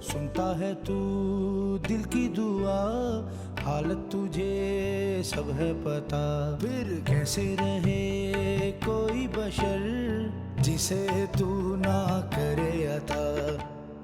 सुनता है तू दिल की दुआ, हालत तुझे सब है पता। फिर कैसे रहे कोई बशर जिसे तू ना करे अता।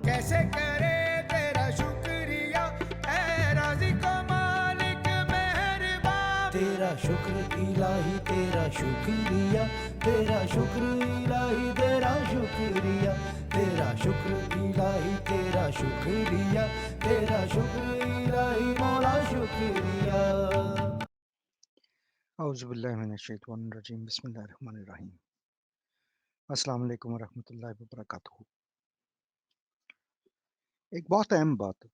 कैसे करे तेरा शुक्रिया ऐ राज़िक़ मालिक मेहरबान। तेरा शुक्र इलाही तेरा शुक्रिया, तेरा शुक्र इलाही तेरा शुक्रिया, तेरा शुक्र इलाही तेरा शुक्रिया, तेरा शुक्र इलाही मौला शुक्रिया। औज़ुबिल्लाहिमिनश्शैतानिर्रजीम बिस्मिल्लाहिर्रहमानिर्रहीम। अस्सलाम वालेकुम वरहमतुल्लाहि वबरकातुहू। एक बहुत अहम बात,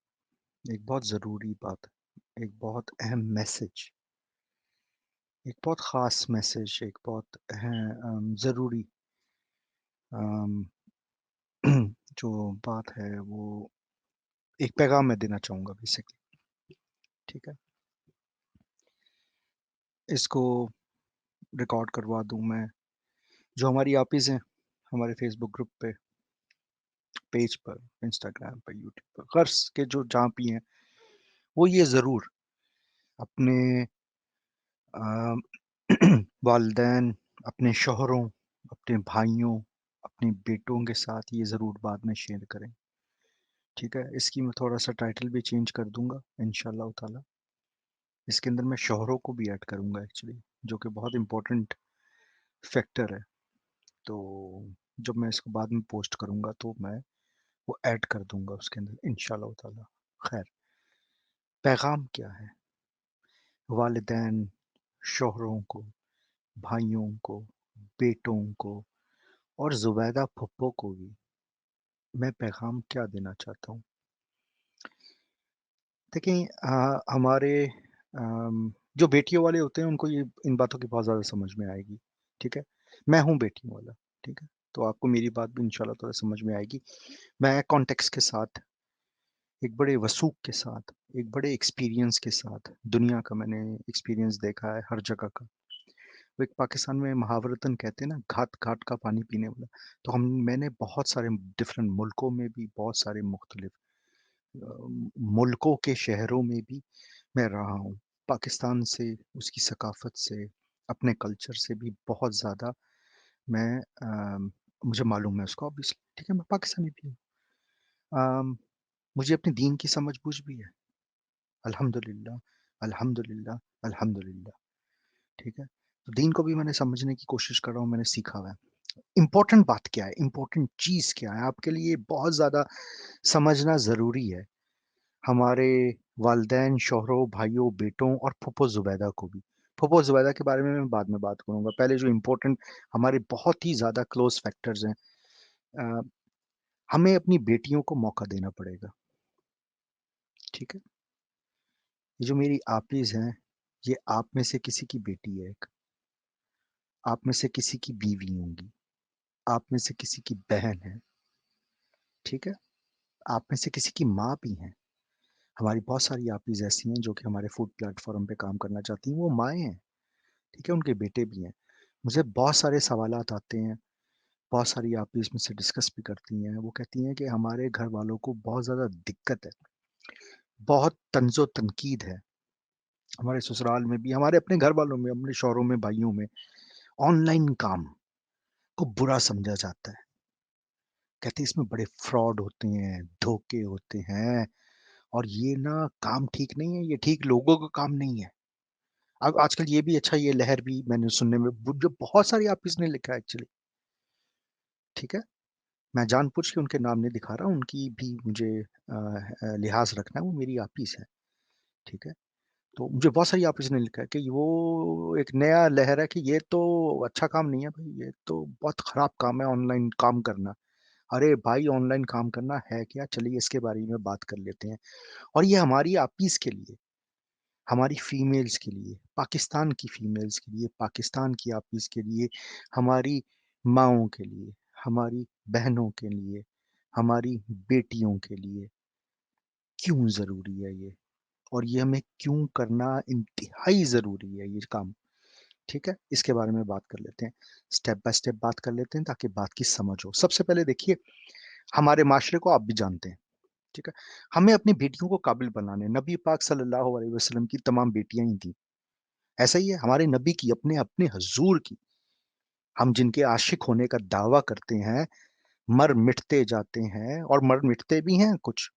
एक बहुत ज़रूरी बात, एक बहुत अहम मैसेज, एक बहुत ख़ास मैसेज, एक बहुत ज़रूरी अम, जो बात है वो एक पैगाम मैं देना चाहूँगा बेसिकली, ठीक है? इसको रिकॉर्ड करवा दूँ मैं। जो हमारी आपिज़ हैं, हमारे फ़ेसबुक ग्रुप पे, पेज पर, इंस्टाग्राम पे, यूट्यूब पर, ग़र्ज़ के जो जहाँ भी हैं, वो ये ज़रूर अपने वालिदैन, अपने शौहरों, अपने भाइयों, अपने बेटों के साथ ये ज़रूर बाद में शेयर करें, ठीक है? इसकी मैं थोड़ा-सा टाइटल भी चेंज कर दूँगा इंशाअल्लाह ताला। इसके अंदर मैं शौहरों को भी ऐड करूँगा एक्चुअली, जो कि बहुत इम्पोर्टेंट फैक्टर है। तो जब मैं इसको बाद में पोस्ट करूँगा तो मैं वो ऐड कर दूँगा उसके अंदर इंशाअल्लाह ताला। ख़ैर, पैगाम क्या है? वालिदैन, शौहरों को, भाइयों को, बेटों को और ज़ुबैदा फुप्पो को भी मैं पैगाम क्या देना चाहता हूँ। देखिए हमारे जो बेटियों वाले होते हैं उनको ये इन बातों की बहुत ज़्यादा समझ में आएगी, ठीक है? मैं हूँ बेटियों वाला, ठीक है? तो आपको मेरी बात भी इंशाअल्लाह ताला समझ में आएगी। मैं कॉन्टेक्स्ट के साथ, एक बड़े वसूख के साथ, एक बड़े एक्सपीरियंस के साथ, दुनिया का मैंने एक्सपीरियंस देखा है हर जगह का। वो एक पाकिस्तान में मुहावरतन कहते हैं ना, घाट-घाट का पानी पीने वाला। तो मैंने बहुत सारे डिफरेंट मुल्कों में भी, बहुत सारे मुख्तलिफ मुल्कों के शहरों में भी मैं रहा हूँ। पाकिस्तान से, उसकी सकाफ़त से, अपने कल्चर से भी बहुत ज़्यादा मैं मुझे मालूम है उसको ऑब्वियसली, ठीक है? मैं पाकिस्तानी भी हूँ। मुझे अपने दीन की समझ-बूझ भी है। अल्हम्दुलिल्लाह, अल्हम्दुलिल्लाह, अल्हम्दुलिल्लाह, ठीक है? तो दीन को भी मैंने समझने की कोशिश कर रहा हूँ, मैंने सीखा हुआ है। इम्पोर्टेंट बात क्या है? इम्पोर्टेंट चीज़ क्या है? आपके लिए बहुत ज़्यादा समझना ज़रूरी है। हमारे वालिदैन, शौहरों, भाइयों, बेटों और फूफो ज़ुबैदा को भी। फूफो ज़ुबैदा के बारे में मैं बाद में बात करूँगा। पहले जो इम्पोर्टेंट हमारे बहुत ही ज़्यादा क्लोज़ फैक्टर्स हैं अ, हमें अपनी बेटियों को मौका देना पड़ेगा, ठीक है? ये जो मेरी आपिज़ हैं, ये आप में से किसी की बेटी है एक, आप में से किसी की बीवी होंगी, आप में से किसी की बहन है, ठीक है? आप में से किसी की माँ भी हैं। हमारी बहुत सारी आपिज़ ऐसी हैं जो कि हमारे फूड प्लेटफ़ॉर्म पे काम करना चाहती हैं, वो माएँ हैं, ठीक है? उनके बेटे भी हैं। मुझे बहुत सारे सवालात आते हैं, बहुत सारी आपिज़ मुझसे डिस्कस भी करती हैं। वो कहती हैं कि हमारे घर वालों को बहुत ज़्यादा दिक्कत है, बहुत तंज़ो-तनकीद है। हमारे ससुराल में भी, हमारे अपने घर वालों में, अपने शौहरों में, भाइयों में, ऑनलाइन काम को बुरा समझा जाता है। कहते हैं इसमें बड़े फ्रॉड होते हैं, धोखे होते हैं और ये ना काम ठीक नहीं है, ये ठीक लोगों का काम नहीं है। अब आजकल ये भी अच्छा ये लहर भी मैंने सुनने में जो बहुत सारी आपिज़ ने लिखा है एक्चुअली, ठीक है? मैं जानबूझ के उनके नाम नहीं दिखा रहा, उनकी भी मुझे लिहाज़ रखना है, वो मेरी आपिज़ हैं, ठीक है? तो मुझे बहुत सारी आपिज़ ने लिखा है कि वो एक नया लहर है कि ये तो अच्छा काम नहीं है भाई, ये तो बहुत ख़राब काम है ऑनलाइन काम करना। अरे भाई ऑनलाइन काम करना है क्या? चलिए इसके बारे में बात कर लेते हैं और ये हमारी आपिज़ के लिए, हमारी फीमेल्स के लिए, पाकिस्तान की फीमेल्स के लिए, पाकिस्तान की आपिज़ के लिए, हमारी माँओं के लिए, हमारी बहनों के लिए, हमारी बेटियों के लिए क्यों ज़रूरी है ये? और ये हमें क्यों करना इंतहाई ज़रूरी है ये काम, ठीक है? इसके बारे में बात कर लेते हैं। स्टेप बाय स्टेप बात कर लेते हैं ताकि बात की समझ हो। सबसे पहले देखिए, हमारे माशरे को आप भी जानते हैं, ठीक है? हमें अपनी बेटियों को काबिल बनाना है। नबी पाक सल्लल्लाहु अलैहि वसल्लम की तमाम बेटियाँ ही थीं। ऐसा ही है हमारे नबी की, अपने अपने हुज़ूर की, हम जिनके आशिक होने का दावा करते हैं, मर मिटते जाते हैं और मर मिटते भी हैं कुछ।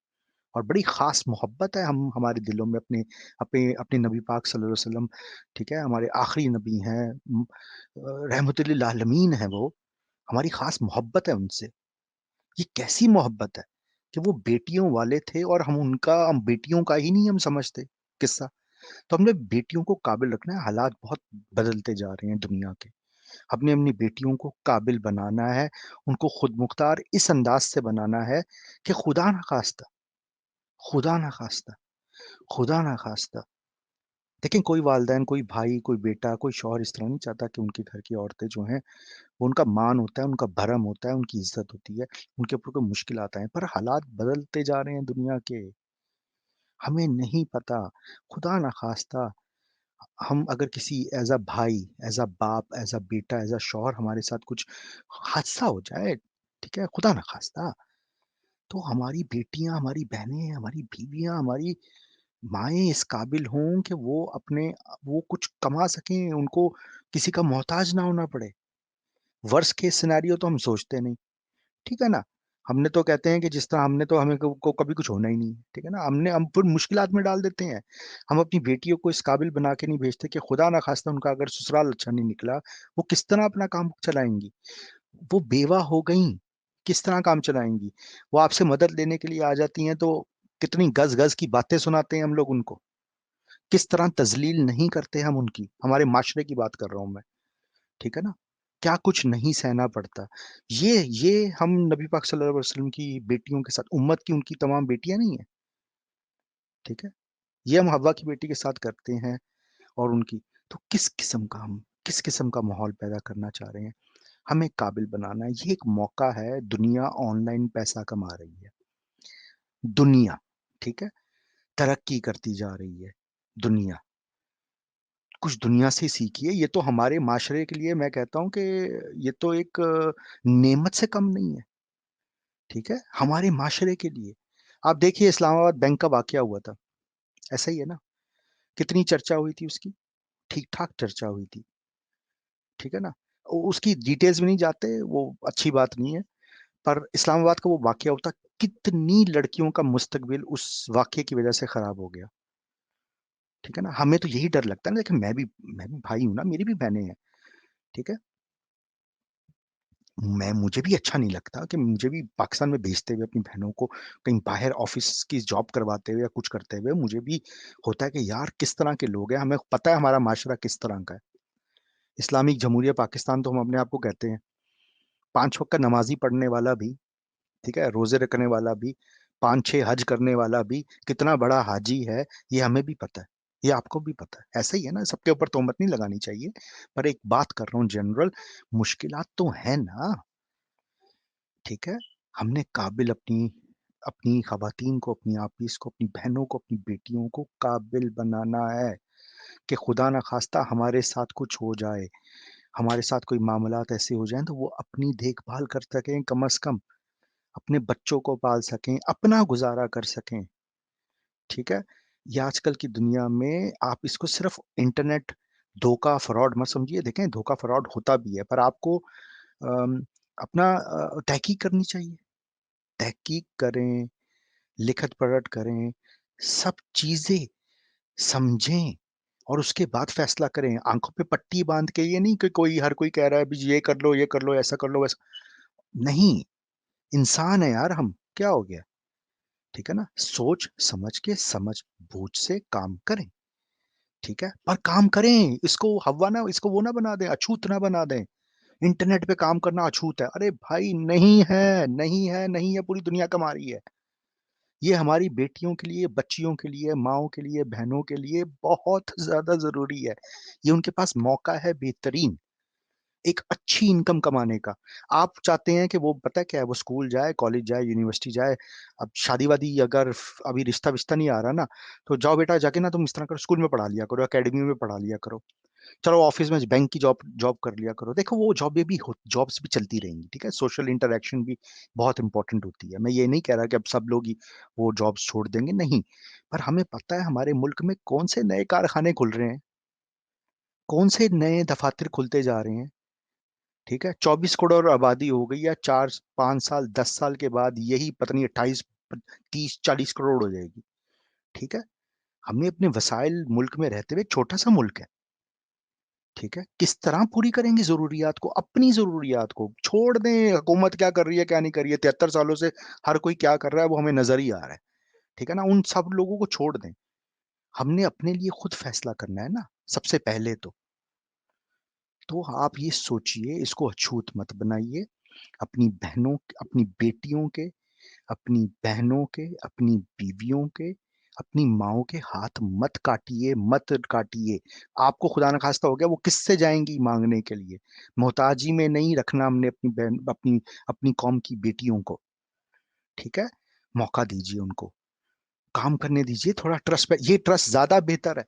और बड़ी ख़ास मोहब्बत है हम हमारे दिलों में अपने अपने अपने नबी पाक सल्लल्लाहु अलैहि वसल्लम, ठीक है? हमारे आखिरी नबी हैं, रहमतुल लिल आलमीन हैं वो, हमारी ख़ास मोहब्बत है उनसे। ये कैसी मोहब्बत है कि वो बेटियों वाले थे और हम बेटियों का ही नहीं हम समझते किस्सा। तो हमने बेटियों को काबिल रखना है, हालात बहुत बदलते जा रहे हैं दुनिया के। हमने अपनी बेटियों को काबिल बनाना है, उनको खुद मुख्तार इस अंदाज़ से बनाना है कि खुदा ना ख़ास्ता, खुदा ना ख़ास्ता। देखिए कोई वालिदैन, कोई भाई, कोई बेटा, कोई शौहर इस तरह नहीं चाहता कि उनके घर की औरतें जो हैं, वो उनका मान होता है, उनका भरम होता है, उनकी इज़्ज़त होती है, उनके ऊपर कोई मुश्किलात आएँ। पर हालात बदलते जा रहे हैं दुनिया के, हमें नहीं पता, खुदा ना ख़ास्ता हम अगर किसी एज़ अ भाई, एज़ अ बाप, एज़ अ बेटा, एज़ अ शौहर हमारे साथ कुछ हादसा हो जाए, ठीक है? खुदा ना ख़ास्ता, तो हमारी बेटियाँ, हमारी बहनें, हमारी बीवियाँ, हमारी माएँ इस काबिल हों कि वो कुछ कमा सकें, उनको किसी का मोहताज ना होना पड़े। वर्स्ट केस सिनेरियो तो हम सोचते नहीं, ठीक है ना? हमने तो कहते हैं कि जिस तरह हमने तो हमें को कभी कुछ होना ही नहीं है, ठीक है ना? हम फिर मुश्किलात में डाल देते हैं। हम अपनी बेटियों को इस काबिल बना के नहीं भेजते कि खुदा ना ख़ास्ता उनका अगर ससुराल अच्छा नहीं निकला, वो किस तरह अपना काम चलाएँगी? वो बेवा हो गईं, किस तरह काम चलाएँगी? वो आपसे मदद लेने के लिए आ जाती हैं तो कितनी गज़-गज़ की बातें सुनाते हैं हम लोग उनको। किस तरह तज़लील नहीं करते हम उनकी, हमारे माशरे की बात कर रहा हूँ मैं, ठीक है ना? क्या कुछ नहीं सहना पड़ता। ये हम नबी पाक सल्लल्लाहु अलैहि वसल्लम की बेटियों के साथ उम्मत की उनकी तमाम बेटियाँ नहीं हैं, ठीक है? ये हम हव्वा की बेटी के साथ करते हैं और उनकी तो किस किस्म का माहौल पैदा करना चाह रहे हैं? हमें काबिल बनाना है, ये एक मौका है, दुनिया ऑनलाइन पैसा कमा रही है। दुनिया, ठीक है? तरक्की करती जा रही है, दुनिया। कुछ दुनिया से सीखिए, ये तो हमारे माशरे के लिए मैं कहता हूँ कि ये तो एक नेमत से कम नहीं है, ठीक है? हमारे माशरे के लिए। आप देखिए इस्लामाबाद बैंक का वाक़या हुआ था, ऐसा ही है ना? कितनी चर्चा हुई थी उसकी? ठीक-ठाक चर्चा हुई थी, ठीक है ना? उसकी डिटेल्स में नहीं जाते, वो अच्छी बात नहीं है, पर इस्लामाबाद का वो वाक़या होता, कितनी लड़कियों का मुस्तकबिल उस वाक़ये की वज़ह से ख़राब हो गया, ठीक है ना? हमें तो यही डर लगता है ना, देखिए मैं भी भाई हूँ ना, मेरी भी बहनें हैं, ठीक है? मुझे भी अच्छा नहीं लगता कि मुझे भी पाकिस्तान में भेजते हुए अपनी बहनों को कहीं बाहर ऑफ़िस की जॉब करवाते हुए या कुछ करते हुए मुझे भी होता है कि यार किस तरह के लोग हैं, हमें पता है हमारा माशरा किस तरह का है। इस्लामिक जमहूरिया पाकिस्तान तो हम अपने आप को कहते हैं। 5 वक़्त का नमाज़ी पढ़ने वाला भी, ठीक है? रोज़े रखने वाला भी, 5-6 हज करने वाला भी, कितना बड़ा हाजी है, ये हमें भी पता है। ये आपको भी पता है। ऐसा ही है ना, सबके ऊपर तोहमत नहीं लगानी चाहिए। पर एक बात कर रहा हूँ जनरल, मुश्किलात तो हैं ना। ठीक है? हमने काबिल अपनी अपनी ख़वातीन को, अपनी आपीस को, अपनी बहनों को, अपनी बेटियों को काबिल बनाना है कि खुदा ना ख़ास्ता हमारे साथ कुछ हो जाए, हमारे साथ कोई मामलात ऐसे हो जाएँ तो वो अपनी देखभाल कर सकें कम से कम, अपने बच्चों को पाल सकें, अपना गुज़ारा कर सकें, ठीक है? ये आजकल की दुनिया में आप इसको सिर्फ़ इंटरनेट धोखा, फ्रॉड मत समझिए, देखें धोखा, फ्रॉड होता भी है पर आपको अम, अपना तहकीक करनी चाहिए। तहकीक करें, लिखत-पढ़त करें, सब चीज़ें समझें और उसके बाद फ़ैसला करें। आँखों पे पट्टी बाँध के ये नहीं कि हर कोई कह रहा है अभी ये कर लो, ऐसा कर लो, वैसा नहीं, इंसान है यार हम, क्या हो गया? ठीक है ना? सोच समझ के, समझ-बूझ से काम करें, ठीक है? पर काम करें, इसको वो ना बना दें, अछूत ना बना दें। इंटरनेट पे काम करना अछूत है। अरे भाई नहीं है, नहीं है, नहीं है, पूरी दुनिया कमा रही है। ये हमारी बेटियों के लिए, बच्चियों के लिए, माँओं के लिए, बहनों के लिए बहुत ज़्यादा ज़रूरी है। ये उनके पास मौका है बेहतरीन, एक अच्छी इनकम कमाने का। आप चाहते हैं कि वो पता है क्या है, वो स्कूल जाए, कॉलेज जाए, यूनिवर्सिटी जाए। अब शादी-वादी अगर अभी रिश्ता-विश्ता नहीं आ रहा ना, तो जाओ बेटा जाके ना तुम इस तरह करो, स्कूल में पढ़ा लिया करो, अकेडमी में पढ़ा लिया करो। चलो ऑफिस में बैंक की जॉब जॉब कर लिया करो, देखो वो जॉब्स भी चलती रहेंगी, ठीक है, सोशल इंटरेक्शन भी बहुत इंपॉर्टेंट होती है। मैं ये नहीं कह रहा कि अब सब लोग ही वो जॉब्स छोड़ देंगे, नहीं, पर हमें पता है हमारे मुल्क में कौन से नए कारखाने खुल रहे हैं, कौन से नए दफातर खुलते जा रहे हैं, ठीक है। 24 करोड़ आबादी हो गई है, 4 5 साल 10 साल के बाद यही पता नहीं 28 30 40 करोड़ हो जाएगी, ठीक है। हमने अपने वसाइल मुल्क में रहते हुए, छोटा सा मुल्क है, ठीक है, किस तरह पूरी करेंगे जरूरियात को, अपनी जरूरियात को छोड़ दें हुकूमत क्या कर रही है क्या नहीं कर रही है, 73 सालों से हर कोई क्या कर रहा है वो हमें नजर ही आ रहा है, ठीक है ना, उन सब लोगों को छोड़ दें, हमने अपने लिए खुद फैसला करना है ना सबसे पहले तो आप ये सोचिए, इसको अछूत मत बनाइए, अपनी बहनों, अपनी बेटियों के, अपनी बहनों के, अपनी बीवियों के, अपनी माओ के हाथ मत काटिए, मत काटिए। आपको खुदा न खास्ता हो गया वो किससे जाएंगी मांगने के लिए, मोहताजी में नहीं रखना हमने अपनी बहन, अपनी अपनी कौम की बेटियों को, ठीक है। मौका दीजिए उनको, काम करने दीजिए, थोड़ा ट्रस्ट पे, ये ट्रस्ट ज्यादा बेहतर है।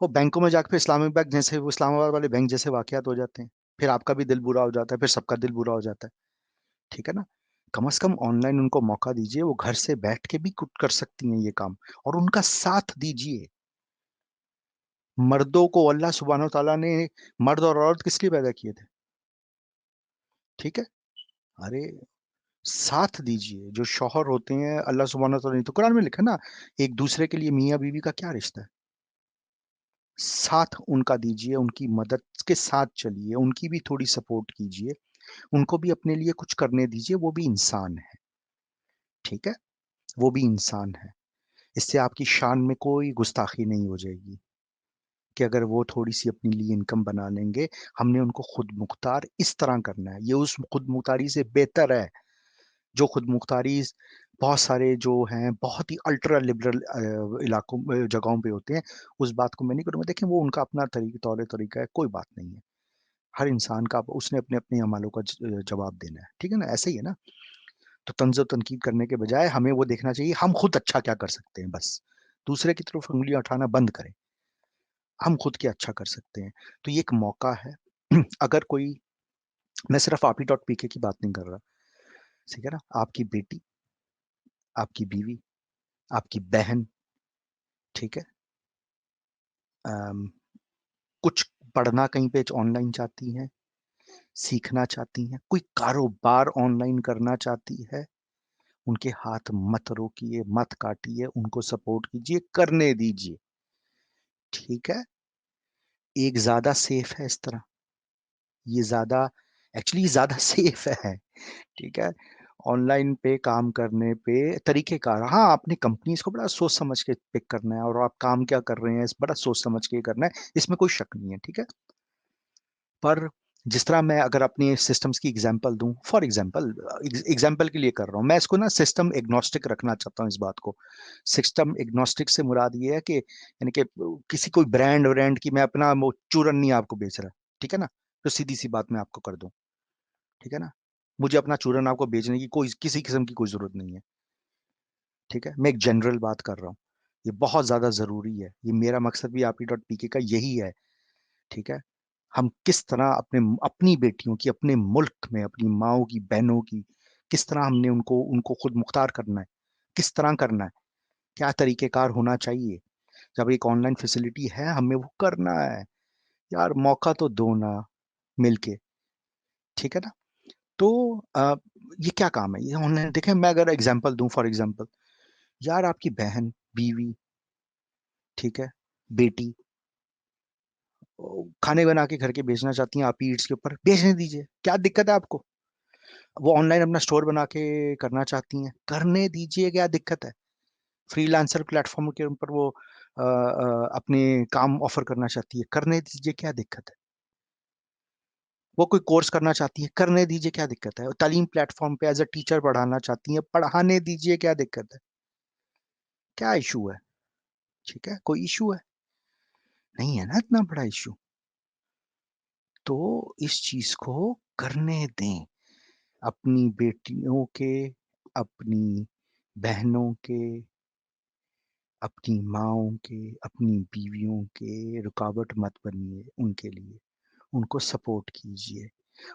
वो बैंकों में जाकर फिर इस्लामी बैंक जैसे, वो इस्लामाबाद वाले बैंक जैसे वाकयात हो जाते हैं, फिर आपका भी दिल बुरा हो जाता है, फिर सबका दिल बुरा हो जाता है, ठीक है ना। कम से कम ऑनलाइन उनको मौका दीजिए, वो घर से बैठ के भी कुछ कर सकती हैं ये काम, और उनका साथ दीजिए। मर्दों को अल्लाह सुब्हानो ताला ने, मर्द और औरत किस लिए पैदा किए थे, ठीक है। अरे साथ दीजिए, जो शौहर होते हैं अल्लाह सुब्हानो ताला ने तो कुरान में लिखा ना, एक दूसरे के लिए मियाँ बीवी का क्या रिश्ता है, साथ उनका दीजिए, उनकी मदद के साथ चलिए, उनकी भी थोड़ी सपोर्ट कीजिए, उनको भी अपने लिए कुछ करने दीजिए, वो भी इंसान है, ठीक है, वो भी इंसान है। इससे आपकी शान में कोई गुस्ताखी नहीं हो जाएगी कि अगर वो थोड़ी सी अपने लिए इनकम बना लेंगे। हमने उनको खुद मुख्तार इस तरह करना है, ये उस खुद मुख्तारी से बेहतर है, जो खुद मुख्तारी बहुत सारे जो हैं बहुत ही अल्ट्रा लिबरल इलाकों जगहों पे होते हैं। उस बात को मैं नहीं करूँगा, देखें वो उनका अपना तौर तरीका है, कोई बात नहीं है, हर इंसान का उसने अपने अपने अमालों का जवाब देना है, ठीक है ना, ऐसे ही है ना। तो तंज और तनकीद करने के बजाय हमें वो देखना चाहिए हम खुद अच्छा क्या कर सकते हैं, बस दूसरे की तरफ उंगलियां उठाना बंद करें, हम खुद क्या अच्छा कर सकते हैं। तो ये एक मौका है अगर कोई, मैं सिर्फ आप ही डॉट पीके की बात नहीं कर रहा, ठीक है ना, आपकी बेटी, आपकी बीवी, आपकी बहन, ठीक है, अम, कुछ पढ़ना कहीं पे ऑनलाइन चाहती हैं, सीखना चाहती हैं, कोई कारोबार ऑनलाइन करना चाहती है, उनके हाथ मत रोकिए, मत काटिए, उनको सपोर्ट कीजिए, करने दीजिए, ठीक है। एक ज्यादा सेफ है इस तरह, ये ज्यादा, एक्चुअली ज्यादा सेफ है, ठीक है। ऑनलाइन पे काम करने पे तरीकेकार, हाँ अपनी कंपनीज को बड़ा सोच समझ के पिक करना है, और आप काम क्या कर रहे हैं इस बड़ा सोच समझ के करना है, इसमें कोई शक नहीं है, ठीक है। पर जिस तरह मैं अगर अपनी सिस्टम्स की एग्जांपल दूं, फॉर एग्जांपल, एग्जांपल के लिए कर रहा हूं मैं इसको ना, सिस्टम एग्नोस्टिक रखना चाहता हूं इस बात को। सिस्टम एग्नोस्टिक से मुराद ये है कि यानी कि किसी कोई ब्रांड ब्रांड की मैं अपना वो चूरन नहीं आपको बेच रहा, ठीक है ना, तो सीधी सी बात मैं आपको कर दूं, ठीक है ना, मुझे अपना चूरन आपको बेचने की कोई किसी किस्म की कोई जरूरत नहीं है, ठीक है, मैं एक जनरल बात कर रहा हूँ, ये बहुत ज्यादा जरूरी है, ये मेरा मकसद भी आप डॉट पीके का यही है, ठीक है। हम किस तरह अपने अपनी बेटियों की, अपने मुल्क में अपनी माओ की, बहनों की, किस तरह हमने उनको उनको खुद मुख्तार करना है, किस तरह करना है, क्या तरीकेकार होना चाहिए। जब एक ऑनलाइन फैसिलिटी है हमें वो करना है, यार मौका तो दो ना मिलके, ठीक है ना। तो ये क्या काम है ये ऑनलाइन, देखें मैं अगर एग्जांपल दूं, फॉर एग्जांपल, यार आपकी बहन, बीवी, ठीक है, बेटी, खाने बना के घर के बेचना चाहती हैं, आप ईट्स के ऊपर बेचने दीजिए, क्या दिक्कत है आपको। वो ऑनलाइन अपना स्टोर बना के करना चाहती हैं, करने दीजिए, क्या दिक्कत है। फ्रीलांसर प्लेटफॉर्म के ऊपर वो अपने काम ऑफर करना चाहती है, करने दीजिए, क्या दिक्कत है। वो कोई कोर्स करना चाहती है, करने दीजिए, क्या दिक्कत है। तालीम प्लेटफॉर्म पे एज अ टीचर पढ़ाना चाहती है, पढ़ाने दीजिए, क्या दिक्कत है, क्या इशू है, ठीक है, कोई इशू है नहीं है ना इतना बड़ा इशू। तो इस चीज को करने दें, अपनी बेटियों के, अपनी बहनों के, اپنی ماؤں کے، اپنی بیویوں کے رکاوٹ مت بنیے ان کے لیے. ان کو سپورٹ کیجئے،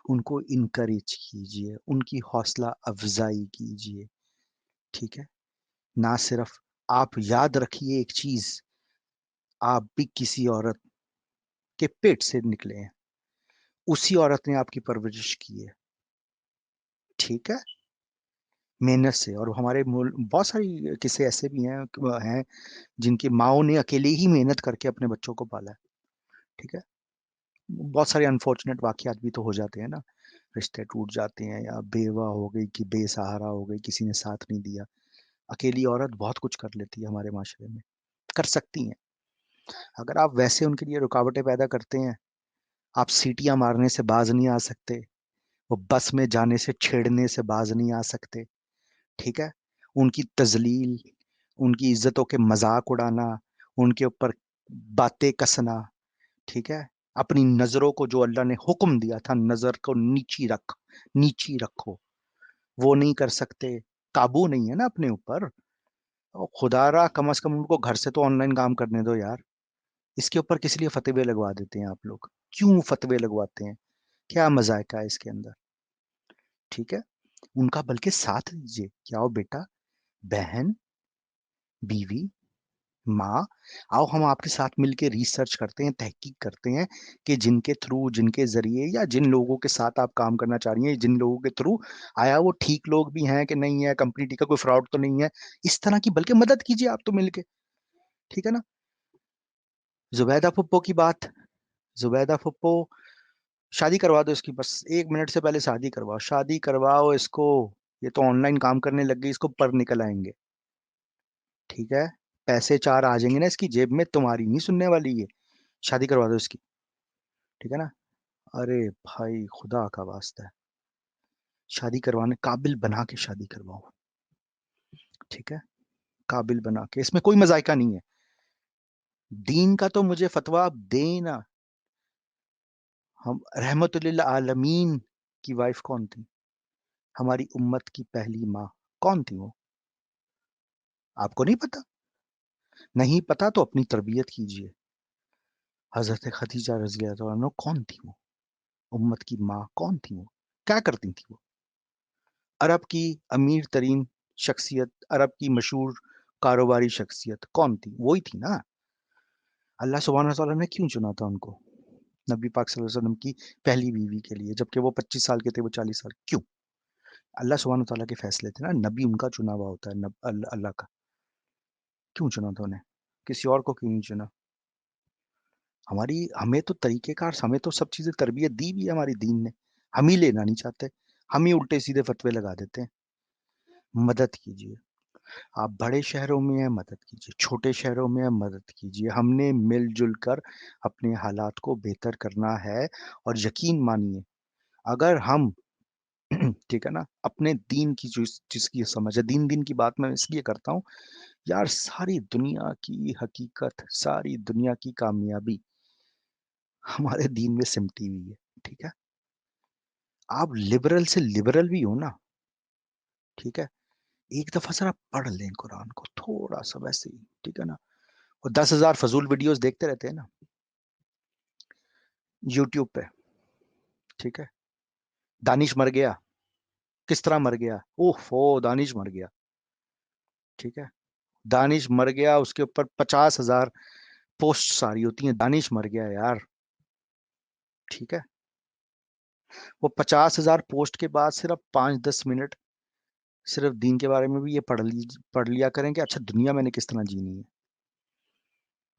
ان کو انکریج کیجئے، ان کی حوصلہ افزائی کیجئے. ٹھیک ہے؟ نہ صرف آپ یاد رکھیے ایک چیز، آپ بھی کسی عورت کے پیٹ سے نکلے ہیں، اسی عورت نے آپ کی پرورش کی ہے. ٹھیک ہے؟ محنت سے. اور ہمارے بہت ساری قصے ایسے بھی ہیں جن کی ماؤں نے اکیلے ہی محنت کر کے اپنے بچوں کو پالا ہے. ٹھیک ہے؟ بہت سارے انفارچونیٹ واقعات بھی تو ہو جاتے ہیں نا، رشتے ٹوٹ جاتے ہیں یا بیوہ ہو گئی کہ بے سہارا ہو گئی، کسی نے ساتھ نہیں دیا. اکیلی عورت بہت کچھ کر لیتی ہے ہمارے معاشرے میں، کر سکتی ہیں. اگر آپ ویسے ان کے لیے رکاوٹیں پیدا کرتے ہیں، آپ سیٹیاں مارنے سے باز نہیں آ سکتے، وہ بس میں جانے سے چھیڑنے سے باز نہیں آ سکتے. ٹھیک ہے؟ ان کی تذلیل، ان کی عزتوں کے مذاق اڑانا، ان کے اوپر باتیں کسنا، ٹھیک ہے، اپنی نظروں کو جو اللہ نے حکم دیا تھا نظر کو نیچی رکھو، وہ نہیں کر سکتے. قابو نہیں ہے نا اپنے اوپر. خدا را کم از کم ان کو گھر سے تو آن لائن کام کرنے دو یار. اس کے اوپر کس لیے فتوے لگوا دیتے ہیں آپ لوگ؟ کیوں فتوے لگواتے ہیں؟ کیا مذائقہ ہے اس کے اندر؟ ٹھیک ہے؟ ان کا بلکہ ساتھ دیجیے. کیا ہو بیٹا، بہن، بیوی، ماں، آؤ ہم آپ کے ساتھ مل کے ریسرچ کرتے ہیں، تحقیق کرتے ہیں کہ جن کے تھرو، جن کے ذریعے یا جن لوگوں کے ساتھ آپ کام کرنا چاہ رہی ہیں، جن لوگوں کے تھرو آیا وہ ٹھیک لوگ بھی ہیں کہ نہیں ہے، کمپنی کا کوئی فراڈ تو نہیں ہے. اس طرح کی بلکہ مدد کیجیے آپ تو مل کے. ٹھیک ہے نا؟ زبیدہ پھپھو کی بات، زبیدہ پھپھو شادی کروا دو اس کی، بس 1 منٹ سے پہلے شادی کرواؤ، شادی کرواؤ اس کو. یہ تو آن لائن کام کرنے لگ گئی، اس کو پر نکل آئیں گے. ٹھیک ہے؟ پیسے 4 آ جائیں گے نا اس کی جیب میں، تمہاری نہیں سننے والی یہ. شادی کروا دو اس کی. ٹھیک ہے نا؟ ارے بھائی خدا کا واسطہ ہے، شادی کروانے قابل بنا کے شادی کرواؤ. ٹھیک ہے؟ قابل بنا کے. اس میں کوئی مذائقہ نہیں ہے. دین کا تو مجھے فتویٰ دینا. ہم رحمت للعالمین کی وائف کون تھی؟ ہماری امت کی پہلی ماں کون تھی وہ؟ آپ کو نہیں پتا؟ نہیں پتا تو اپنی تربیت کیجئے. حضرت خدیجہ رضی اللہ عنہ کون تھی وہ؟ امت کی ماں کون تھی وہ؟ کیا کرتی تھی وہ؟ عرب کی امیر ترین شخصیت، عرب کی مشہور کاروباری شخصیت کون تھی؟ وہی تھی نا. اللہ سبحانہ وتعالیٰ نے کیوں چنا تھا ان کو نبی پاک صلی اللہ علیہ وسلم کی پہلی بیوی کے لیے، جبکہ وہ 25 سال کے تھے، وہ 40 سال؟ کیوں؟ اللہ سبحانہ وتعالیٰ کے فیصلے تھے نا. نبی ان کا چنا ہوا ہوتا ہے، اللہ کا. کیوں چنا تھا انہیں؟ کسی اور کو کیوں نہیں چنا؟ ہمیں تو طریقہ کار، ہمیں تو سب چیزیں تربیت دی بھی ہے ہماری دین نے. ہم ہی لینا نہیں چاہتے، ہم ہی الٹے سیدھے فتوے لگا دیتے ہیں. مدد کیجیے. آپ بڑے شہروں میں ہیں مدد کیجیے، چھوٹے شہروں میں ہیں مدد کیجیے. ہم نے مل جل کر اپنے حالات کو بہتر کرنا ہے. اور یقین مانیے اگر ہم ٹھیک ہے نا، اپنے دین کی جس کی سمجھ ہے، دین کی بات میں اس لیے کرتا ہوں یار، ساری دنیا کی حقیقت، ساری دنیا کی کامیابی ہمارے دین میں سمٹی ہوئی ہے. ٹھیک ہے؟ آپ لبرل سے لبرل بھی ہو نا، ٹھیک ہے، ایک دفعہ ذرا پڑھ لیں قرآن کو تھوڑا سا ویسے ہی. ٹھیک ہے نا؟ اور 10,000 فضول ویڈیوز دیکھتے رہتے ہیں نا یوٹیوب پہ. ٹھیک ہے؟ دانش مر گیا، کس طرح مر گیا؟ دانش مر گیا. ٹھیک ہے؟ دانش مر گیا، اس کے اوپر 50,000 پوسٹ ساری ہوتی ہیں، دانش مر گیا یار. ٹھیک ہے؟ وہ 50,000 پوسٹ کے بعد صرف 5-10 منٹ صرف دین کے بارے میں بھی یہ پڑھ لیا کریں کہ اچھا دنیا میں نے کس طرح جینی ہے.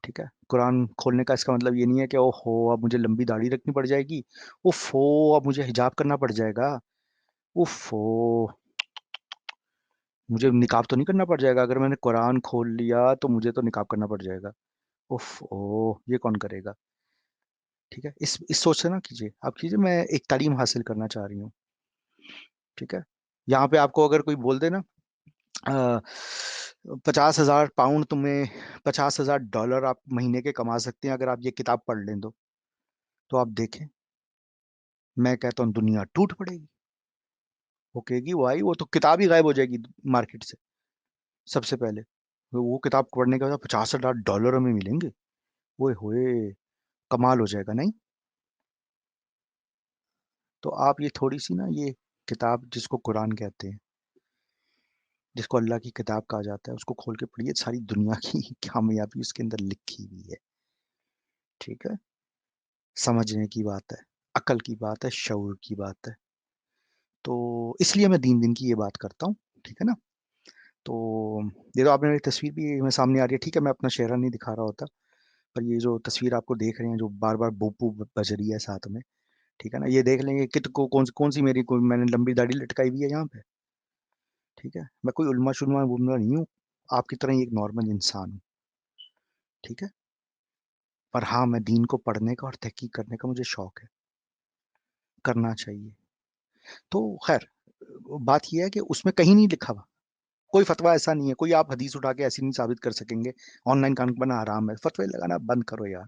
ٹھیک ہے؟ قرآن کھولنے کا اس کا مطلب یہ نہیں ہے کہ اب مجھے لمبی داڑھی رکھنی پڑ جائے گی، اب مجھے حجاب کرنا پڑ جائے گا، مجھے نقاب تو نہیں کرنا پڑ جائے گا، اگر میں نے قرآن کھول لیا تو مجھے تو نقاب کرنا پڑ جائے گا. یہ کون کرے گا؟ ٹھیک ہے؟ اس سوچ سے نہ کیجیے. آپ کیجیے میں ایک تعلیم حاصل کرنا چاہ رہی ہوں. ٹھیک ہے؟ یہاں پہ آپ کو اگر کوئی بول دے نا 50,000 پاؤنڈ تمہیں، $50,000 آپ مہینے کے کما سکتے ہیں اگر آپ یہ کتاب پڑھ لیں تو آپ دیکھیں، میں کہتا ہوں دنیا ٹوٹ پڑے گی. وہ کہے گی وہ تو کتاب ہی غائب ہو جائے گی مارکیٹ سے سب سے پہلے. वो किताब पढ़ने के बाद $50,000 हमें मिलेंगे, ओए होए, कमाल हो जाएगा नहीं? तो आप ये थोड़ी-सी ना ये किताब जिसको कुरान कहते हैं, जिसको अल्लाह की किताब कहा जाता है, उसको खोल के पढ़िए, सारी दुनिया की कामयाबी उसके अंदर लिखी हुई है, ठीक है? समझने की बात है, अक्ल की बात है, शऊर की बात है। तो इसलिए मैं दीन-दीन की ये बात करता हूँ, ठीक है ना? तो ये तो आपने मेरी तस्वीर भी हमें सामने आ रही है, ठीक है, मैं अपना चेहरा नहीं दिखा रहा होता, पर ये जो तस्वीर आपको देख रहे हैं, जो बार-बार बूप बूप बज रही है साथ में, ठीक है ना? ये देख लेंगे कित को कौन-सी मेरी कोई मैंने लंबी दाढ़ी लटकाई हुई है यहाँ पे, ठीक है? मैं कोई उल्मा-शुल्मा नहीं हूँ, आपकी तरह ही एक नॉर्मल इंसान हूँ, ठीक है? पर हाँ, मैं दीन को पढ़ने का और तहकीक करने का मुझे शौक है, करना चाहिए। तो ख़ैर बात ये है कि उसमें कहीं नहीं लिखा हुआ, कोई फ़तवा ऐसा नहीं है, कोई आप हदीस उठा के ऐसी नहीं साबित कर सकेंगे, ऑनलाइन कान बनना हराम है, फ़तवे लगाना बंद करो यार।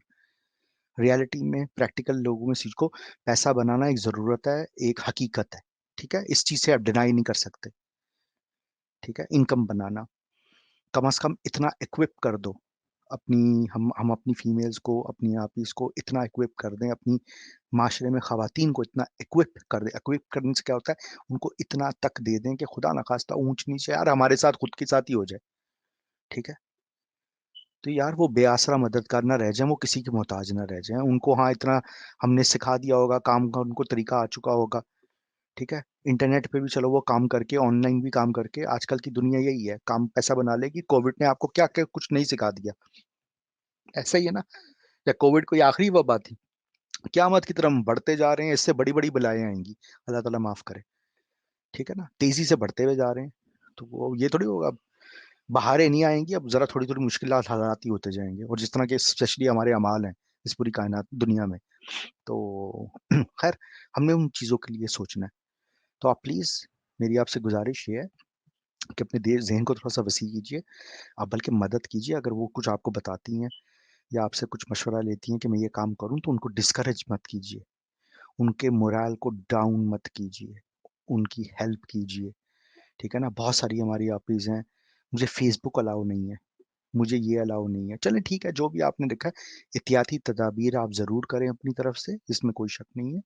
रियलिटी में प्रैक्टिकल लोगों में सीखो, पैसा बनाना एक ज़रूरत है, एक हकीकत है, ठीक है? इस चीज़ से आप डिनाई नहीं कर सकते, ठीक है? इनकम बनाना, कम से कम इतना इक्विप कर दो, अपनी हम अपनी फीमेल्स को, अपनी आपीज़ को इतना इक्विप कर दें, अपनी माशरे में ख़वातीन को इतना इक्विप कर दें, इक्विप करने से क्या होता है, उनको इतना तक दे दें कि खुदा ना ख़ास्ता ऊँच-नीच यार हमारे साथ खुद के साथ ही हो जाए, ठीक है? तो यार वो बेआसरा मददगार ना रह जाएँ, वो किसी के मोहताज ना रह जाएँ। उनको हाँ, इतना हमने सिखा दिया होगा, काम का उनको तरीका आ चुका होगा, ठीक है? इंटरनेट पे भी चलो वो काम करके, ऑनलाइन भी काम करके आजकल की दुनिया यही है, काम पैसा बना लेगी। कोविड ने आपको क्या-क्या कुछ नहीं सिखा दिया। ऐसा ही है ना? या कोविड कोई आखिरी वबा थी? क़यामत की तरफ हम बढ़ते जा रहे हैं, इससे बड़ी-बड़ी बलाएँ आएँगी। अल्लाह ताला माफ़ करे, ठीक है ना? तेज़ी से बढ़ते हुए जा रहे हैं, तो वो ये थोड़ी होगा बहारें नहीं आएँगी, अब ज़रा थोड़ी-थोड़ी मुश्किलात हालात ही होते जाएँगे और जिस तरह के स्पेशली हमारे अमाल हैं, इस पूरी कायनात दुनिया में। तो ख़ैर हमने उन चीज़ों के लिए सोचना है। तो आप प्लीज़ मेरी आपसे गुज़ारिश ये है कि अपने ज़हन को थोड़ा-सा वसी कीजिए। आप बल्कि मदद कीजिए अगर वो कुछ आपको बताती हैं या आपसे कुछ मशवरा लेती हैं कि मैं ये काम करूँ, तो उनको डिस्करेज मत कीजिए। उनके मोरल को डाउन मत कीजिए। उनकी हेल्प कीजिए, ठीक है ना? बहुत सारी हमारी आपीज़ हैं, मुझे फ़ेसबुक अलाउ नहीं है। मुझे ये अलाउ नहीं है। चलें ठीक है, जो भी आपने लिखा है, एहतियाती तदाबीर आप ज़रूर करें अपनी तरफ से, इसमें कोई शक नहीं है,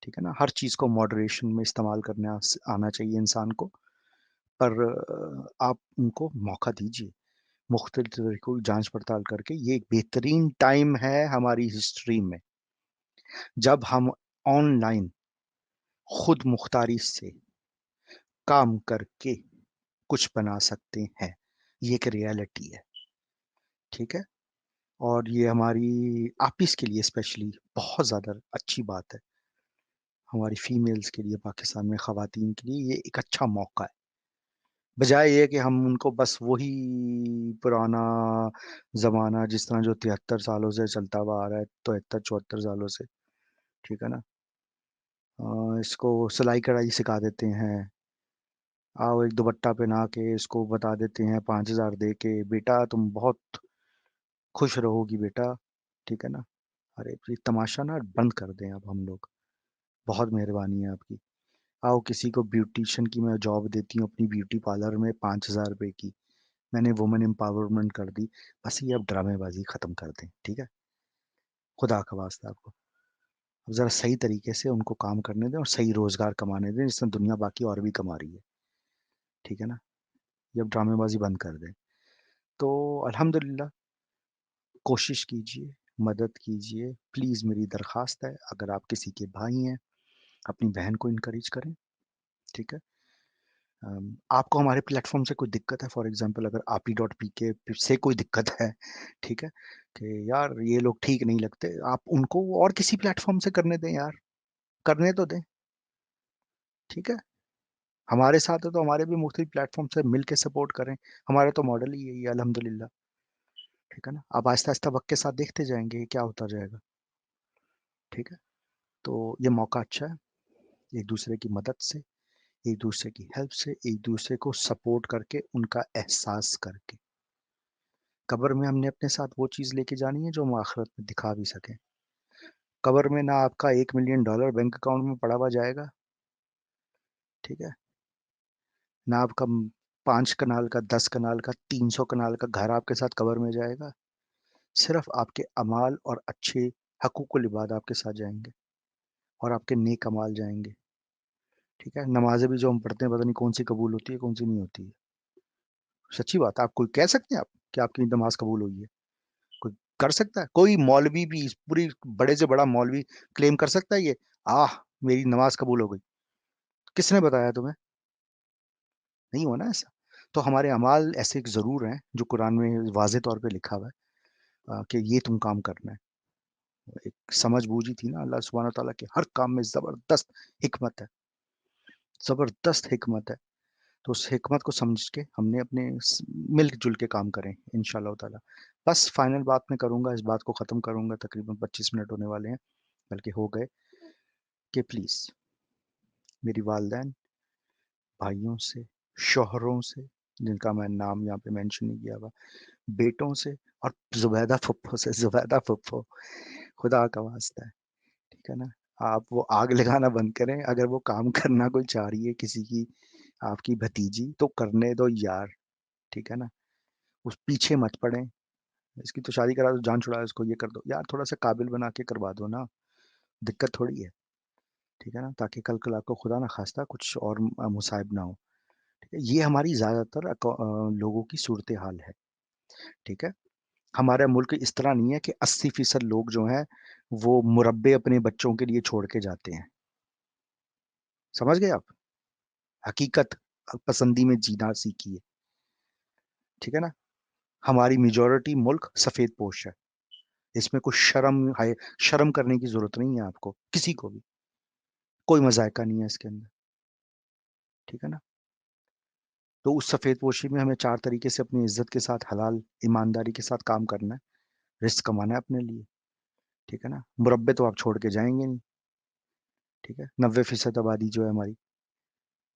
ठीक है ना? हर चीज़ को मॉडरेशन में इस्तेमाल करने आना चाहिए इंसान को, पर आप उनको मौका दीजिए, मुख्तलिफ तरीकों की जाँच-पड़ताल करके। ये एक बेहतरीन टाइम है हमारी हिस्ट्री में, जब हम ऑनलाइन खुद मुख्तारी से काम करके कुछ बना सकते हैं। ये एक रियलिटी है, ठीक है? और ये हमारी आपीज़ के लिए स्पेशली बहुत ज़्यादा अच्छी बात है। हमारी फीमेल्स के लिए, पाकिस्तान में ख़वातीन के लिए ये एक अच्छा मौका है। बजाए ये कि हम उनको बस वही पुराना ज़माना जिस तरह जो 73 सालों से चलता हुआ आ रहा है, 73-74 सालों से, ठीक है ना? इसको सिलाई-कढ़ाई सिखा देते हैं। आओ एक दुपट्टा पहना के इसको बता देते हैं 5,000 दे के, बेटा तुम बहुत खुश रहोगी बेटा, ठीक है ना? अरे! ये तमाशा ना बंद कर दें अब हम लोग। बहुत मेहरबानी है आपकी। आओ किसी को ब्यूटीशियन की मैं जॉब देती हूँ अपनी ब्यूटी पार्लर में ₹5,000 की। मैंने वुमेन एम्पावरमेंट कर दी। बस ये अब ड्रामेबाज़ी ख़त्म कर दें, ठीक है? खुदा का वास्ता आपको। अब ज़रा सही तरीके से उनको काम करने दें और सही रोज़गार कमाने दें, जिससे दुनिया बाकी और भी कमा रही है, ठीक है ना? ये अब ड्रामेबाज़ी बंद कर दें। तो अल्हम्दुलिल्लाह कोशिश कीजिए, मदद कीजिए। प्लीज़ मेरी दरख़्वास्त है, अगर आप किसी के भाई हैं, अपनी बहन को एनकरेज करें, ठीक है? आपको हमारे प्लेटफ़ॉर्म से कोई दिक्कत है फॉर एग्ज़ाम्पल अगर आपी.पीके से कोई दिक्कत है, ठीक है? कि यार ये लोग ठीक नहीं लगते, आप उनको और किसी प्लेटफ़ॉर्म से करने दें यार, करने तो दें, ठीक है? हमारे साथ है तो हमारे भी मुख्तलिफ प्लेटफ़ॉर्म से मिल के सपोर्ट करें, हमारा तो मॉडल ही यही है अल्हम्दुलिल्लाह, ठीक है ना? अब आहिस्ता-आहिस्ता वक़्त के साथ देखते जाएँगे क्या होता जाएगा, ठीक है? तो ये मौका अच्छा है, एक-दूसरे की मदद से, एक-दूसरे की हेल्प से, एक-दूसरे को सपोर्ट करके, उनका एहसास करके। कब्र में हमने अपने साथ वो चीज़ लेके जानी है जो हम आखिरत में दिखा भी सकें। कब्र में ना आपका $1 मिलियन बैंक अकाउंट में पड़ा हुआ जाएगा, ठीक है? ना आपका 5 کنال کا 10 کنال کا 300 کنال کا گھر آپ کے ساتھ قبر میں جائے گا؟ صرف آپ کے اعمال اور اچھے حقوق العباد آپ کے ساتھ جائیں گے اور آپ کے نیک اعمال جائیں گے. ٹھیک ہے. نمازیں بھی جو ہم پڑھتے ہیں پتہ نہیں کون سی قبول ہوتی ہے کون سی نہیں ہوتی ہے. سچی بات ہے. آپ کوئی کہہ سکتے ہیں آپ کہ آپ کی نماز قبول ہوئی ہے؟ کوئی کر سکتا ہے؟ کوئی مولوی بھی اس پوری بڑے سے بڑا مولوی کلیم کر سکتا ہے یہ میری نماز قبول ہو گئی؟ کس نے بتایا تمہیں؟ نہیں ہونا ایسا. تو ہمارے اعمال ایسے ضرور ہیں جو قرآن میں واضح طور پہ لکھا ہوا ہے کہ یہ تم کام کرنا ہے. ایک سمجھ بوجھی تھی نا اللہ سبحانہ تعالیٰ کے ہر کام میں زبردست حکمت ہے. زبردست حکمت ہے. تو اس حکمت کو سمجھ کے ہم نے اپنے مل جل کے کام کریں انشاءاللہ تعالیٰ. بس فائنل بات میں کروں گا, اس بات کو ختم کروں گا, تقریباً 25 منٹ ہونے والے ہیں بلکہ ہو گئے, کہ پلیز میری والدین, بھائیوں سے, شوہروں سے جن کا میں نام یہاں پہ مینشن نہیں کیا ہوا, بیٹوں سے, اور زبیدہ پھپھو سے. زبیدہ پھپھو, خدا کا واسطہ ہے, ٹھیک ہے نا, آپ وہ آگ لگانا بند کریں. اگر وہ کام کرنا کوئی چاہ رہی ہے کسی کی آپ کی بھتیجی تو کرنے دو یار, ٹھیک ہے نا. اس پیچھے مت پڑیں, اس کی تو شادی کرا دو, جان چھڑا اس کو, یہ کر دو یار, تھوڑا سا قابل بنا کے کروا دو نا, دقت تھوڑی ہے, ٹھیک ہے نا, تاکہ کل کل آپ کو خدا نہ خواستہ کچھ اور مصائب نہ ہو. ٹھیک ہے, یہ ہماری زیادہ تر لوگوں کی صورتحال ہے. ٹھیک ہے. ہمارا ملک اس طرح نہیں ہے کہ 80% لوگ جو ہیں وہ مربے اپنے بچوں کے لیے چھوڑ کے جاتے ہیں. سمجھ گئے آپ؟ حقیقت پسندی میں جینا سیکھیے. ٹھیک ہے نا. ہماری میجورٹی ملک سفید پوش ہے. اس میں کوئی شرم کرنے کی ضرورت نہیں ہے آپ کو, کسی کو بھی کوئی مذائقہ نہیں ہے اس کے اندر. ٹھیک ہے نا. تو اس سفید پوشی میں ہمیں 4 طریقے سے اپنی عزت کے ساتھ, حلال ایمانداری کے ساتھ کام کرنا ہے, رزق کمانا ہے اپنے لیے. ٹھیک ہے نا. مربے تو آپ چھوڑ کے جائیں گے نہیں. ٹھیک ہے. 90% آبادی جو ہے ہماری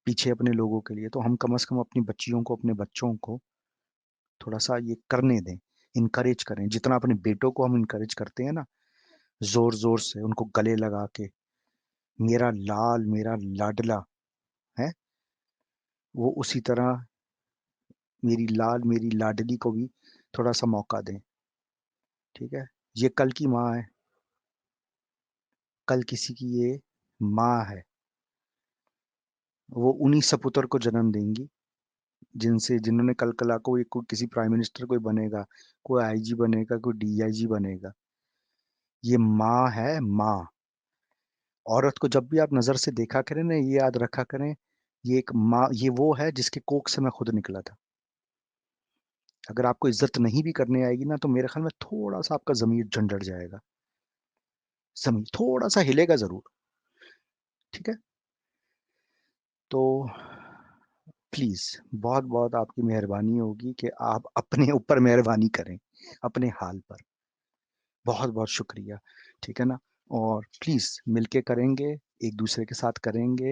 پیچھے اپنے لوگوں کے لیے, تو ہم کم از کم اپنی بچیوں کو, اپنے بچوں کو تھوڑا سا یہ کرنے دیں, انکریج کریں. جتنا اپنے بیٹوں کو ہم انکریج کرتے ہیں نا, زور زور سے ان کو گلے لگا کے, میرا لال میرا لاڈلا ہے, وہ اسی طرح میری لال میری لاڈلی کو بھی تھوڑا سا موقع دیں. ٹھیک ہے. یہ کل کی ماں ہے, کل کسی کی یہ ماں ہے. وہ انہی سپتر کو جنم دیں گی جنہوں نے کل کلا کو کوئی کسی پرائم منسٹر کوئی بنے گا, کوئی آئی جی بنے گا, کوئی ڈی آئی جی بنے گا. یہ ماں ہے, ماں. عورت کو جب بھی آپ نظر سے دیکھا کریں نا, یہ یاد رکھا کریں, یہ ایک ماں, یہ وہ ہے جس کے کوکھ سے میں خود نکلا تھا. اگر آپ کو عزت نہیں بھی کرنے آئے گی نا, تو میرے خیال میں تھوڑا سا آپ کا ضمیر جھنجھڑ جائے گا, ضمیر تھوڑا سا ہلے گا ضرور. ٹھیک ہے. تو پلیز بہت بہت آپ کی مہربانی ہوگی کہ آپ اپنے اوپر مہربانی کریں, اپنے حال پر. بہت بہت شکریہ. ٹھیک ہے نا. اور پلیز مل کے کریں گے, ایک دوسرے کے ساتھ کریں گے,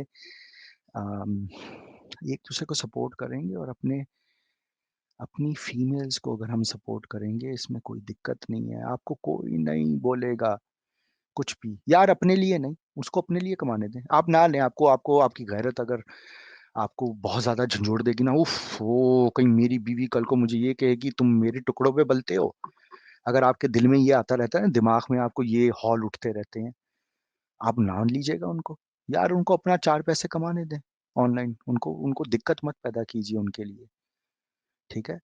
ایک دوسرے کو سپورٹ کریں گے, اور اپنی فیمیلز کو اگر ہم سپورٹ کریں گے, اس میں کوئی دقت نہیں ہے. آپ کو کوئی نہیں بولے گا کچھ بھی, یار اپنے لیے نہیں, اس کو اپنے لیے کمانے دیں. آپ نہ لیں, آپ کی غیرت اگر آپ کو بہت زیادہ جھنجھوڑ دے گی نا, کہیں میری بیوی کل کو مجھے یہ کہے گی تم میرے ٹکڑوں پہ بلتے ہو, اگر آپ کے دل میں یہ آتا رہتا ہے نا, دماغ میں آپ کو یہ ہال اٹھتے رہتے ہیں, آپ نہ لیجیے گا ان کو. یار ان کو اپنا 4 پیسے کمانے دیں آن لائن, ان کو دقت مت پیدا کیجیے ان کے لیے. ٹھیک ہے.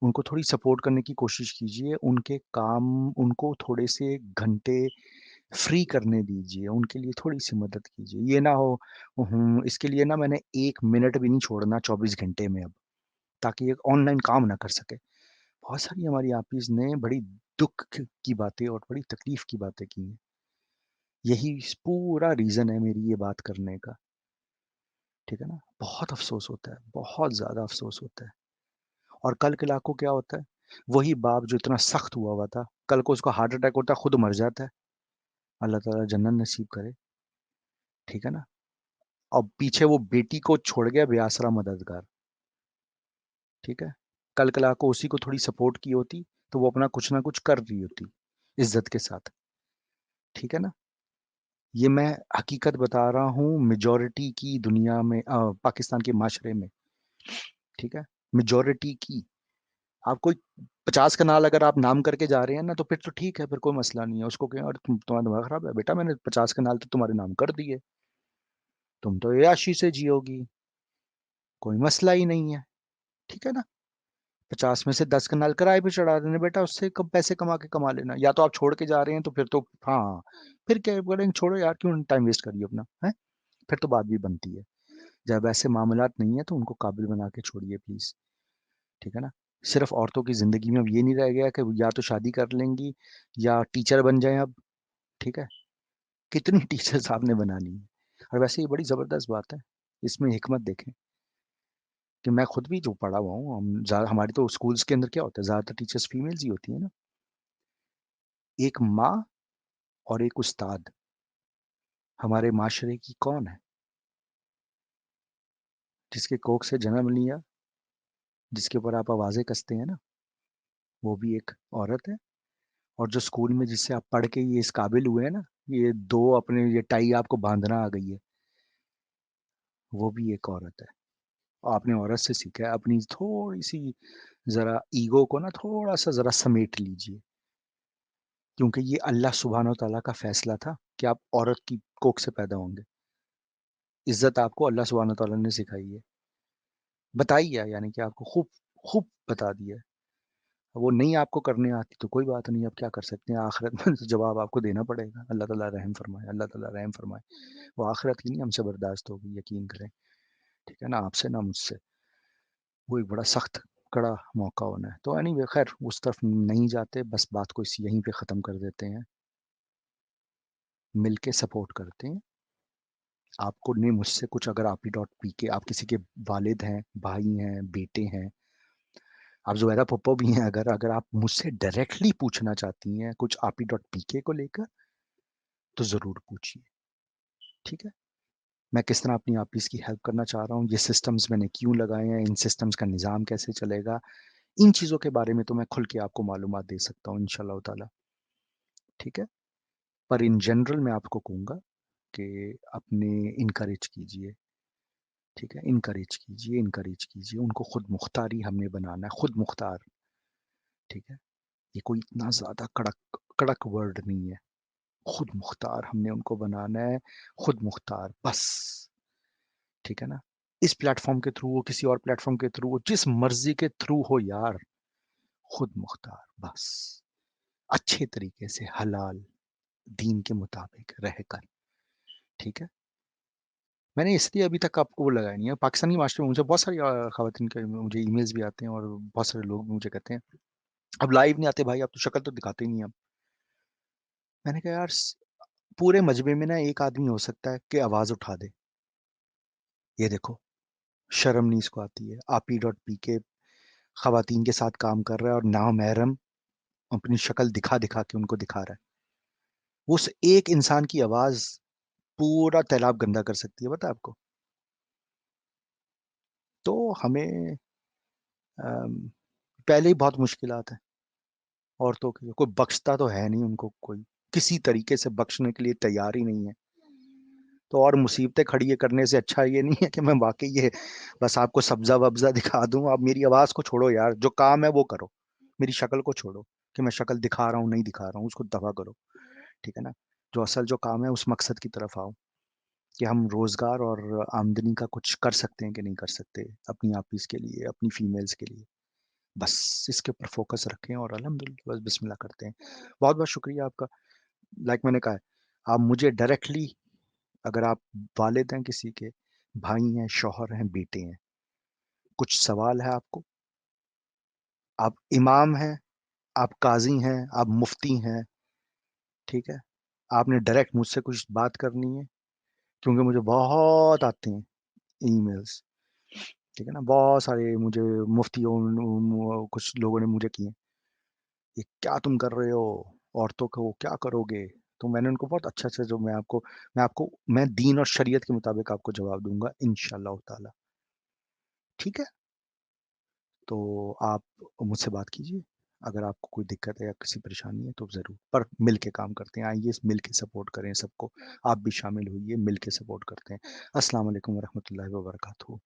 ان کو تھوڑی سپورٹ کرنے کی کوشش کیجیے, ان کے کام ان کو تھوڑے سے گھنٹے فری کرنے دیجیے, ان کے لیے تھوڑی سی مدد کیجیے. یہ نہ ہو اس کے لیے نا میں نے 1 منٹ بھی نہیں چھوڑنا 24 گھنٹے میں اب, تاکہ یہ آن لائن کام نہ کر سکے. بہت ساری ہماری آپیز نے بڑی دکھ کی باتیں اور بڑی تکلیف کی باتیں کی ہیں. یہی پورا ریزن ہے میری یہ بات کرنے کا. ٹھیک ہے نا. بہت افسوس ہوتا ہے, بہت زیادہ افسوس ہوتا ہے. اور کل کے لاکھوں کیا ہوتا ہے, وہی باپ جو اتنا سخت ہوا تھا, کل کو اس کو ہارٹ اٹیک ہوتا ہے, خود مر جاتا ہے. اللہ تعالیٰ جنت نصیب کرے. ٹھیک ہے نا. اور پیچھے وہ بیٹی کو چھوڑ گیا بے آسرا مددگار. ٹھیک ہے. کل کلا کو اسی کو تھوڑی سپورٹ کی ہوتی تو وہ اپنا کچھ نہ کچھ کر رہی ہوتی عزت کے ساتھ. ٹھیک ہے نا. یہ میں حقیقت بتا رہا ہوں میجورٹی کی دنیا میں, پاکستان کے معاشرے میں. ٹھیک ہے. میجورٹی کی. آپ کوئی 50 کنال اگر آپ نام کر کے جا رہے ہیں نا تو پھر تو ٹھیک ہے, پھر کوئی مسئلہ نہیں ہے. اس کو کہ اور تمہارا دماغ خراب ہے بیٹا, میں نے 50 کنال تو تمہارے نام کر دیے, تم تو عیاشی سے جیو گی, کوئی مسئلہ ہی نہیں ہے. ٹھیک ہے نا, 50 میں سے 10 کنال کرائے پہ چڑھا دینے بیٹا, اس سے کم پیسے کما لینا. یا تو آپ چھوڑ کے جا رہے ہیں تو پھر تو ہاں, پھر کیا بولیں, چھوڑو یار, کیوں ٹائم ویسٹ کریے اپنا ہے. پھر تو بات بھی بنتی ہے. جب ایسے معاملات نہیں ہیں تو ان کو قابل بنا کے چھوڑیے پلیز. ٹھیک ہے نا. صرف عورتوں کی زندگی میں اب یہ نہیں رہ گیا کہ یا تو شادی کر لیں گی یا ٹیچر بن جائیں اب. ٹھیک ہے, کتنی ٹیچر آپ نے بنا لی. اور ویسے یہ بڑی زبردست بات ہے, اس میں حکمت دیکھیں کہ میں خود بھی جو پڑھا ہوا ہوں, ہماری تو اسکولس کے اندر کیا ہوتا ہے, زیادہ تر ٹیچرز فیمیلز ہی ہوتی ہیں نا. ایک ماں اور ایک استاد ہمارے معاشرے کی کون ہے؟ جس کے کوکھ سے جنم لیا, جس کے اوپر آپ آوازیں کستے ہیں نا, وہ بھی ایک عورت ہے. اور جو اسکول میں جس سے آپ پڑھ کے یہ اس قابل ہوئے ہیں نا, یہ دو اپنے یہ ٹائی آپ کو باندھنا آ گئی ہے, وہ بھی ایک عورت ہے. اور آپ نے عورت سے سیکھا ہے. اپنی تھوڑی سی ذرا ایگو کو نا تھوڑا سا ذرا سمیٹ لیجئے, کیونکہ یہ اللہ سبحانہ و تعالیٰ کا فیصلہ تھا کہ آپ عورت کی کوکھ سے پیدا ہوں گے. عزت آپ کو اللہ سبحانہ و تعالیٰ نے سکھائی ہے, بتائی ہے, یعنی کہ آپ کو خوب خوب بتا دیا ہے. وہ نہیں آپ کو کرنے آتی تو کوئی بات نہیں, آپ کیا کر سکتے ہیں, آخرت میں جواب آپ کو دینا پڑے گا. اللہ تعالیٰ رحم فرمائے, اللہ تعالیٰ رحم فرمائے. وہ آخرت کی نہیں ہم سے برداشت ہوگی, یقین کریں. ٹھیک ہے نا, آپ سے نہ مجھ سے. وہ ایک بڑا سخت کڑا موقع ہونا ہے. تو اینی وے خیر اس طرف نہیں جاتے, بس بات کو یہیں پہ ختم کر دیتے ہیں. مل کے سپورٹ کرتے ہیں. آپ کو نہیں مجھ سے کچھ, اگر آپ ہی ڈاٹ پی کے آپ کسی کے والد ہیں, بھائی ہیں, بیٹے ہیں, آپ زبیدہ پھپھو بھی ہیں, اگر اگر آپ مجھ سے ڈائریکٹلی پوچھنا چاہتی ہیں کچھ آپ ہی ڈاٹ پی کے کو لے کر, تو ضرور پوچھیے. ٹھیک ہے, میں کس طرح اپنی آپ اس کی ہیلپ کرنا چاہ رہا ہوں, یہ سسٹمز میں نے کیوں لگائے ہیں, ان سسٹمز کا نظام کیسے چلے گا, ان چیزوں کے بارے میں تو میں کھل کے آپ کو معلومات دے سکتا ہوں انشاءاللہ تعالی. ٹھیک ہے, پر ان جنرل میں آپ کو کہوں گا کہ اپنے انکریج کیجئے. ٹھیک ہے, انکریج کیجئے, انکریج کیجئے. ان کو خود مختاری ہم نے بنانا ہے, خود مختار. ٹھیک ہے, یہ کوئی اتنا زیادہ کڑک کڑک ورڈ نہیں ہے. خود مختار ہم نے ان کو بنانا ہے, خود مختار بس. ٹھیک ہے نا, اس پلیٹ فارم کے تھرو ہو, کسی اور پلیٹ فارم کے تھرو ہو, جس مرضی کے تھرو ہو یار, خود مختار بس. اچھے طریقے سے حلال دین کے مطابق رہ کر. ٹھیک ہے, میں نے اس لیے ابھی تک آپ کو وہ لگایا نہیں ہے. پاکستانی معاشرے میں مجھے بہت ساری خواتین کے مجھے ای میلز بھی آتے ہیں, اور بہت سارے لوگ مجھے کہتے ہیں اب لائیو نہیں آتے بھائی, آپ تو شکل تو دکھاتے ہی نہیں. اب میں نے کہا یار پورے مجمع میں نا ایک آدمی ہو سکتا ہے کہ آواز اٹھا دے. یہ دیکھو شرم نہیں اس کو آتی ہے. آپ ہی ڈاٹ پی کے خواتین کے ساتھ کام کر رہا ہے, اور نامحرم اپنی شکل دکھا دکھا کے ان کو دکھا رہا ہے. اس ایک انسان کی آواز پورا تیلاب گندا کر سکتی ہے, بتا آپ کو. تو ہمیں پہلے ہی بہت مشکلات ہیں عورتوں کے لیے. کوئی بخشتا تو ہے نہیں ان کو, کوئی کسی طریقے سے بخشنے کے لیے تیار ہی نہیں ہے. تو اور مصیبتیں کھڑی کرنے سے اچھا یہ نہیں ہے کہ میں واقعی یہ بس آپ کو سبزہ وبزہ دکھا دوں. آپ میری آواز کو چھوڑو یار, جو کام ہے وہ کرو. میری شکل کو چھوڑو کہ میں شکل دکھا رہا ہوں نہیں دکھا رہا ہوں, اس کو دفع کرو. ٹھیک ہے نا, جو اصل جو کام ہے اس مقصد کی طرف آؤ کہ ہم روزگار اور آمدنی کا کچھ کر سکتے ہیں کہ نہیں کر سکتے اپنی آپیز کے لیے, اپنی فیمیلز کے لیے. بس اس کے اوپر فوکس رکھیں اور الحمدللہ بس بسم اللہ کرتے ہیں. بہت بہت شکریہ آپ کا. لائک میں نے کہا ہے, آپ مجھے ڈائریکٹلی اگر آپ والد ہیں کسی کے, بھائی ہیں, شوہر ہیں, بیٹے ہیں, کچھ سوال ہے آپ کو, آپ امام ہیں, آپ قاضی ہیں, آپ مفتی ہیں, ٹھیک ہے, آپ نے ڈائریکٹ مجھ سے کچھ بات کرنی ہے, کیونکہ مجھے بہت آتے ہیں ای میلز. ٹھیک ہے نا, بہت سارے مجھے مفتیوں کچھ لوگوں نے مجھے کیے, یہ کیا تم کر رہے ہو, عورتوں کو کیا کرو گے. تو میں نے ان کو بہت اچھا اچھا جو میں دین اور شریعت کے مطابق آپ کو جواب دوں گا انشاءاللہ تعالی. ٹھیک ہے, تو آپ مجھ سے بات کیجئے اگر آپ کو کوئی دقت ہے یا کسی پریشانی ہے تو ضرور, پر مل کے کام کرتے ہیں. آئیے مل کے سپورٹ کریں سب کو, آپ بھی شامل ہوئیے, مل کے سپورٹ کرتے ہیں. السلام علیکم ورحمۃ اللہ وبرکاتہ.